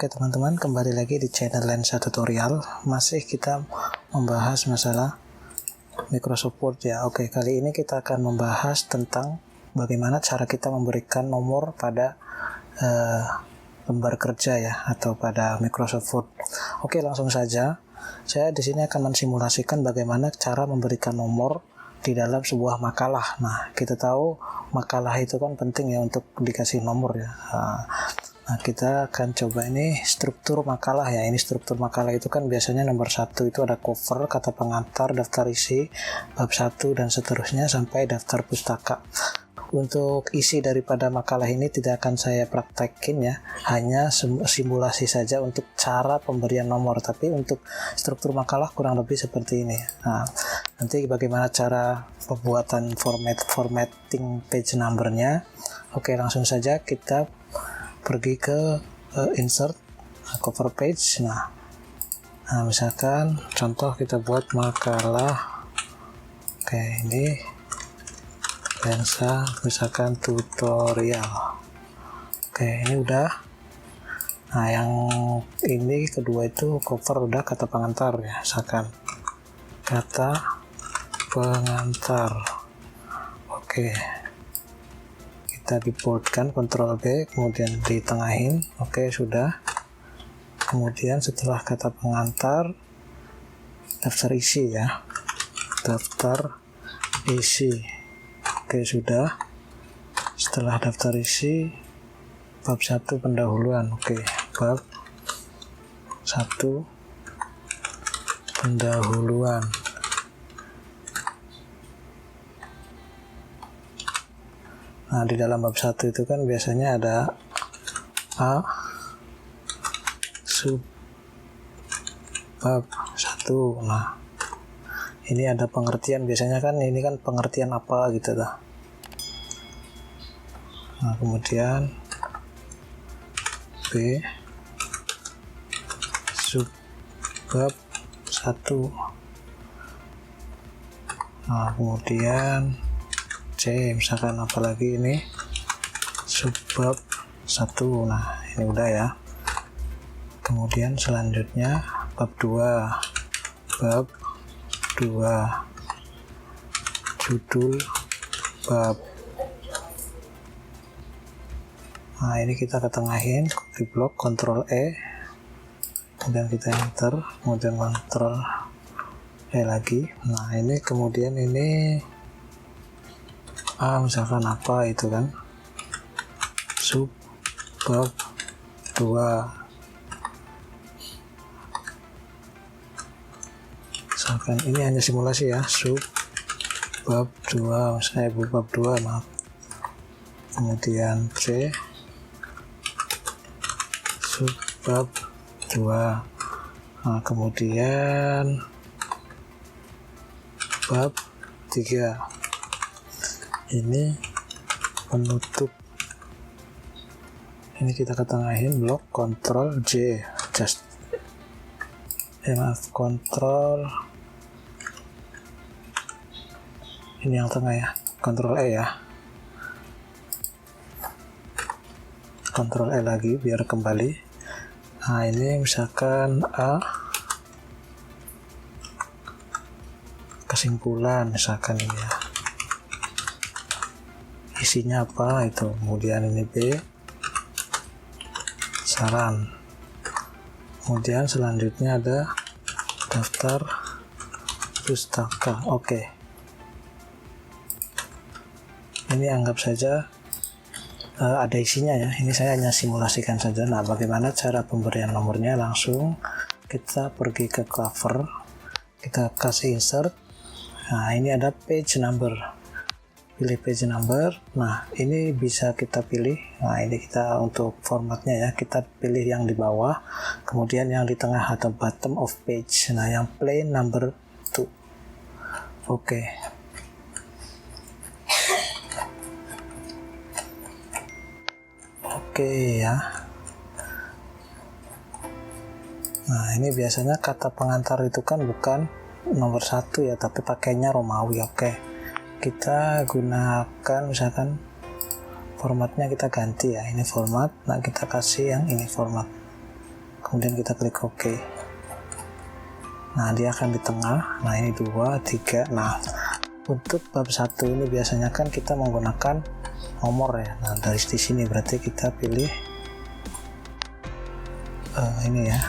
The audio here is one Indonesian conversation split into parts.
Oke teman-teman, kembali lagi di channel Lensa Tutorial. Masih kita membahas masalah Microsoft Word ya. Oke, kali ini kita akan membahas tentang bagaimana cara kita memberikan nomor pada lembar kerja ya, atau pada Microsoft Word. Oke, langsung saja. Saya di sini akan mensimulasikan bagaimana cara memberikan nomor di dalam sebuah makalah. Nah, kita tahu makalah itu kan penting ya untuk dikasih nomor ya. Nah, kita akan coba ini struktur makalah ya. Ini struktur makalah itu kan biasanya nomor 1 itu ada cover, kata pengantar, daftar isi, bab 1 dan seterusnya sampai daftar pustaka. Untuk isi daripada makalah ini tidak akan saya praktekin ya, hanya simulasi saja untuk cara pemberian nomor, tapi untuk struktur makalah kurang lebih seperti ini. Nah, nanti bagaimana cara pembuatan formatting page number-nya. Oke, langsung saja kita pergi ke insert cover page. Nah, misalkan contoh kita buat makalah. Oke, ini Lensa misalkan tutorial. Oke, ini udah. Nah, yang ini kedua itu cover udah, kata pengantar ya, misalkan kata pengantar. Oke, kita di boldkan, Ctrl B, kemudian ditengahin. Oke, sudah. Kemudian setelah kata pengantar, daftar isi ya, daftar isi. Oke, sudah. Setelah daftar isi, bab 1 pendahuluan. Oke, bab 1 pendahuluan. Nah, di dalam bab 1 itu kan biasanya ada A sub bab 1. Nah, ini ada pengertian, biasanya kan ini kan pengertian apa gitu dah. Nah, kemudian B sub bab 1. Nah, kemudian C, misalkan apalagi ini subbab 1. Nah, ini udah ya. Kemudian selanjutnya bab 2, bab 2, judul bab. Nah, ini kita ketengahin di blok, Ctrl E, kemudian kita enter, kemudian Ctrl E lagi. Nah, ini kemudian ini misalkan apa itu kan, sub bab 2. Misalkan ini hanya simulasi ya, sub bab 2, misalnya bab 2, maaf. Kemudian C sub bab 2. Nah, kemudian bab 3. Ini penutup. Ini kita ketengahin blok, Ctrl J, just Ctrl, ini yang tengah ya, Ctrl E ya, Ctrl E lagi biar kembali. Nah, ini misalkan A kesimpulan, misalkan ini ya, isinya apa itu. Kemudian ini B saran. Kemudian selanjutnya ada daftar pustaka. Oke, ini anggap saja ada isinya ya. Ini saya hanya simulasikan saja. Nah, bagaimana cara pemberian nomornya? Langsung kita pergi ke cover, kita kasih insert. Nah, ini ada page number, pilih page number. Nah, ini bisa kita pilih. Nah, ini kita untuk formatnya ya, kita pilih yang di bawah, kemudian yang di tengah atau bottom of page. Nah, yang plain number 2. Oke. Oke ya. Nah, ini biasanya kata pengantar itu kan bukan nomor 1 ya, tapi pakainya Romawi. Oke, kita gunakan misalkan formatnya kita ganti ya, ini format. Nah, kita kasih yang ini format. kemudian kita klik OK. Nah, dia akan di tengah. Nah, ini 2, 3. Nah, untuk bab 1 ini biasanya kan kita menggunakan nomor ya. Nah, dari di sini berarti kita pilih ini ya,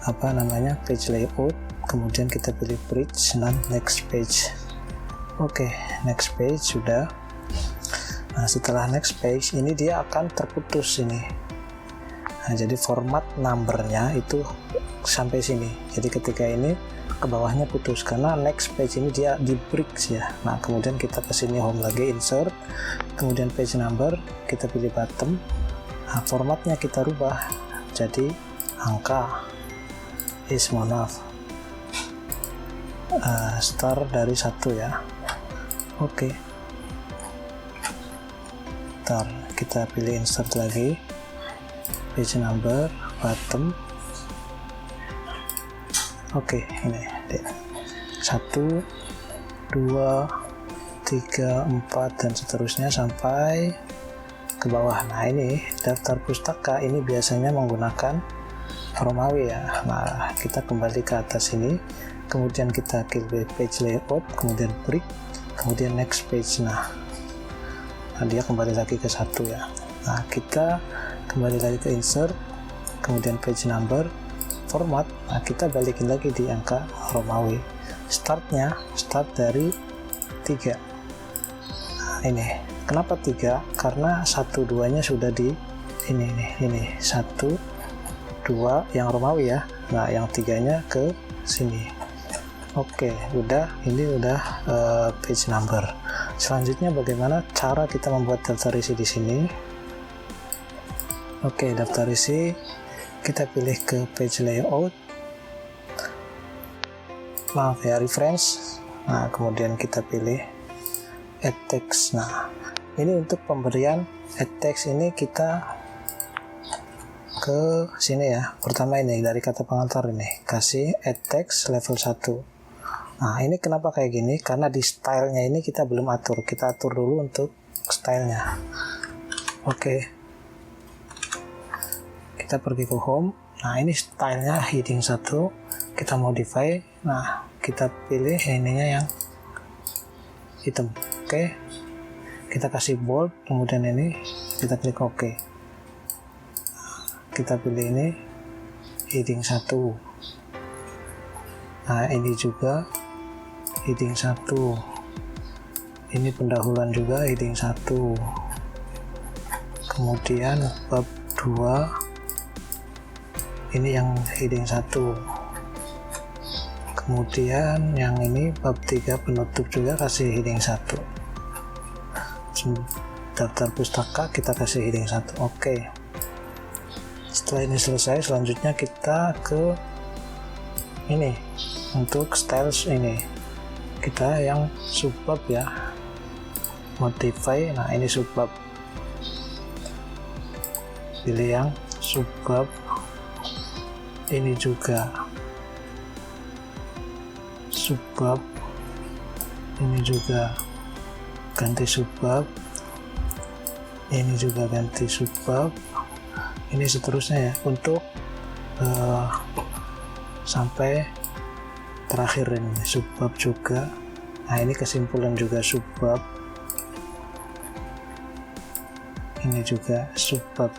apa namanya, page layout, kemudian kita pilih bridge dan next page. Oke, next page sudah. Nah, setelah next page ini dia akan terputus ini. Nah, jadi format numbernya itu sampai sini. Jadi ketika ini ke bawahnya putus karena next page ini dia di breaks ya. Nah, kemudian kita ke sini home lagi, insert, kemudian page number, kita pilih bottom. Nah, formatnya kita rubah jadi angka. Mohon maaf, start dari 1 ya. Oke. Ntar kita pilih insert lagi, page number, bottom. Oke, ini 1, 2, 3, 4 dan seterusnya sampai ke bawah. Nah, ini daftar pustaka ini biasanya menggunakan Romawi ya. Nah, kita kembali ke atas ini, kemudian kita klik page layout, kemudian break, kemudian next page. Nah, dia kembali lagi ke 1 ya. Nah, kita kembali lagi ke insert, kemudian page number, format. Nah, kita balikin lagi di angka Romawi. Startnya start dari 3. Nah, ini kenapa 3? Karena 1, 2 nya sudah di ini 1, 2 yang Romawi ya. Nah, yang 3 nya ke sini. Oke, udah, ini udah page number. Selanjutnya bagaimana cara kita membuat daftar isi di sini? Oke, daftar isi kita pilih ke page layout, maaf ya, reference. Nah, kemudian kita pilih add text. Nah, ini untuk pemberian add text ini kita ke sini ya. Pertama ini dari kata pengantar ini, kasih add text level 1. Nah, ini kenapa kayak gini? Karena di stylenya ini kita belum atur. Kita atur dulu untuk stylenya. Oke. Kita pergi ke home. Nah, ini stylenya heading 1. Kita modify. Nah, kita pilih ininya yang hitam. Oke. Kita kasih bold. Kemudian ini kita klik OK. Kita pilih ini heading 1. Nah, ini juga heading 1. Ini pendahuluan juga heading 1. Kemudian bab 2 ini yang heading 1. Kemudian yang ini bab 3 penutup juga kasih heading 1. Daftar pustaka kita kasih heading 1. Oke. Setelah ini selesai, selanjutnya kita ke ini untuk styles ini. Kita yang subbab ya. Modify. Nah, ini subbab. Pilih yang subbab. Ini juga subbab, ini juga ganti subbab, ini juga ganti subbab, ini seterusnya ya, untuk sampai terakhir ini subbab juga. Nah, ini kesimpulan juga subbab, ini juga subbab.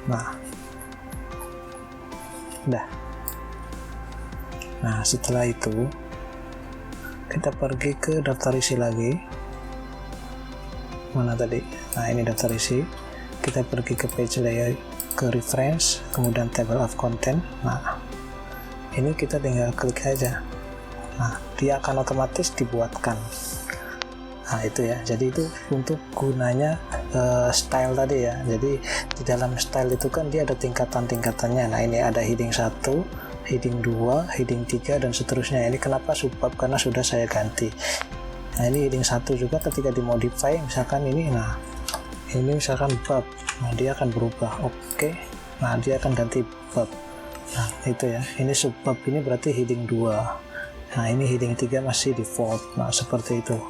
Nah, udah. Nah, setelah itu kita pergi ke daftar isi lagi. Mana tadi? Nah, ini daftar isi. Kita pergi ke page layout, ke reference, kemudian table of content. Nah, ini kita tinggal klik aja. Nah, dia akan otomatis dibuatkan. Nah, itu ya. Jadi itu untuk gunanya style tadi ya. Jadi di dalam style itu kan dia ada tingkatan-tingkatannya. Nah, ini ada heading 1, heading 2, heading 3 dan seterusnya. Ini kenapa subbab? Karena sudah saya ganti. Nah, ini heading 1 juga ketika dimodify misalkan ini, nah ini misalkan bab. Nah, dia akan berubah. Oke. Nah, dia akan ganti bab. Nah, itu ya. Ini subbab ini berarti heading 2. Nah, ini heading 3 masih default. Nah, seperti itu.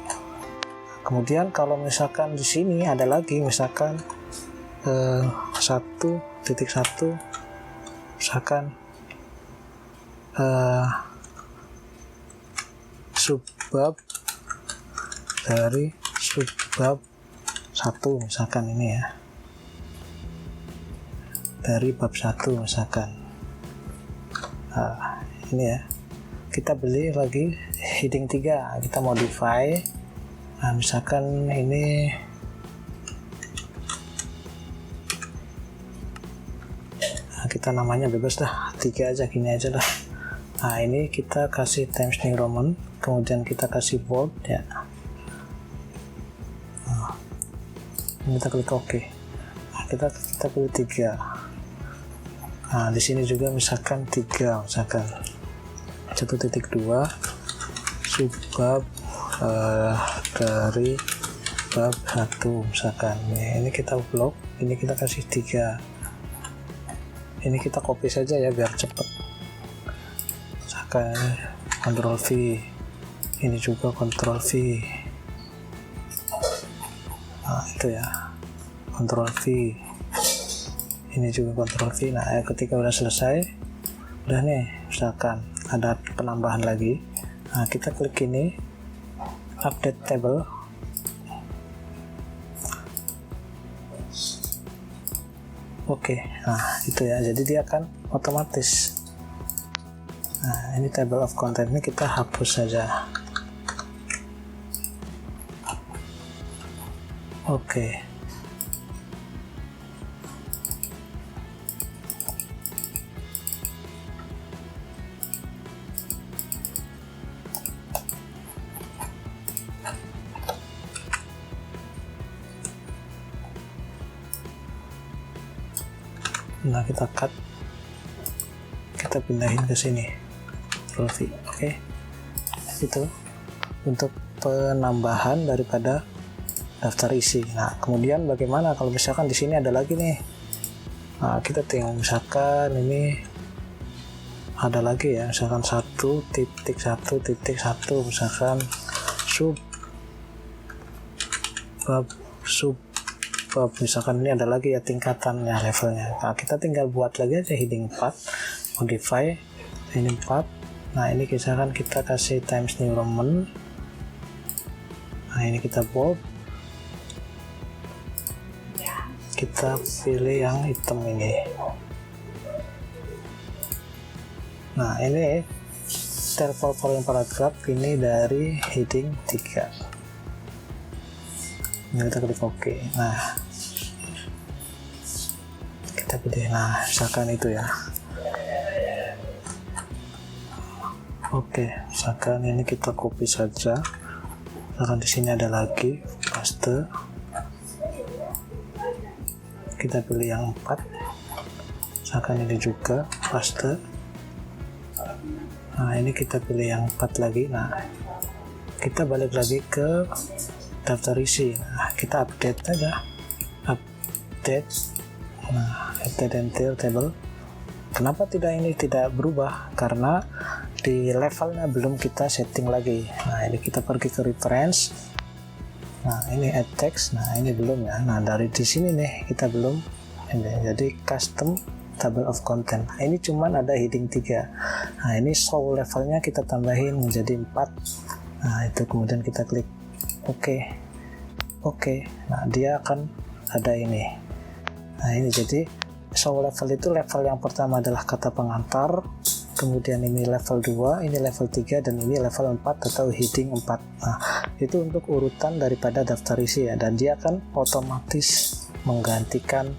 Kemudian kalau misalkan di sini ada lagi misalkan 1.1 misalkan subbab dari subbab 1 misalkan ini ya, dari bab 1 misalkan. Ini ya, kita beli lagi heading 3, kita modify. Misalkan ini kita namanya bebas dah, 3 aja, gini aja lah. Ini kita kasih Times New Roman, kemudian kita kasih bold ya. Kita klik OK. Kita pilih 3. Di sini juga misalkan 3, misalkan 1.2 subbab dari bab 1 misalkan. Ini kita blok, ini kita kasih 3. Ini kita copy saja ya biar cepat. Misalkan Ctrl V, ini juga Ctrl V. Itu ya, Ctrl V, ini juga Ctrl V. Ketika udah selesai, udah nih, misalkan ada penambahan lagi, kita klik ini update table. Oke, itu ya, jadi dia akan otomatis. Ini table of content ini kita hapus saja. Oke. Kita cut, kita pindahin ke sini, oke. Itu untuk penambahan daripada daftar isi. Kemudian bagaimana kalau misalkan di sini ada lagi nih? Kita tinggal misalkan ini ada lagi ya, misalkan 1.1.1 misalkan subbab misalkan ini ada lagi ya tingkatannya, levelnya. Kita tinggal buat lagi aja heading 4, modify ini 4. Ini misalkan kita kasih Times New Roman. Ini kita bold, kita pilih yang hitam ini. Ini table following paragraph ini dari heading 3. Kita klik OK. Kita pilih, misalkan itu ya. Oke, misalkan ini kita copy saja. Misalkan di sini ada lagi, paste. Kita pilih yang 4. Misalkan ini juga paste. Ini kita pilih yang 4 lagi. Kita balik lagi ke daftar isi. Kita update aja, update entire table. Kenapa ini tidak berubah? Karena di levelnya belum kita setting lagi. Ini kita pergi ke reference. Ini add text. Ini belum ya. Dari di sini nih kita belum. Jadi custom table of content. Ini cuman ada heading 3. Ini show levelnya kita tambahin menjadi 4. Itu kemudian kita klik Oke. Dia akan ada ini. Ini jadi show level itu level yang pertama adalah kata pengantar, kemudian ini level 2, ini level 3, dan ini level 4 atau heading 4. Itu untuk urutan daripada daftar isi ya, dan dia akan otomatis menggantikan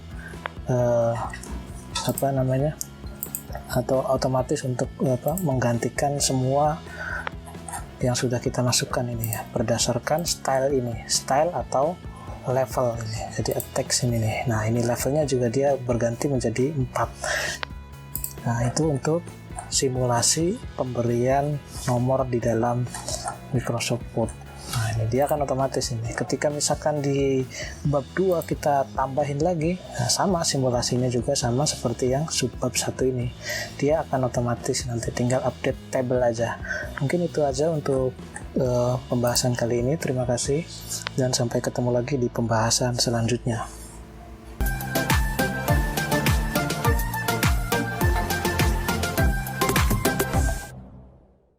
atau otomatis untuk menggantikan semua yang sudah kita masukkan ini ya, berdasarkan style atau level ini. Jadi text ini nih. Ini levelnya juga dia berganti menjadi 4. Itu untuk simulasi pemberian nomor di dalam Microsoft Word. Ini dia akan otomatis ini. Ketika misalkan di bab 2 kita tambahin lagi, sama simulasinya juga sama seperti yang subbab 1 ini. Dia akan otomatis, nanti tinggal update table aja. Mungkin itu aja untuk pembahasan kali ini. Terima kasih dan sampai ketemu lagi di pembahasan selanjutnya.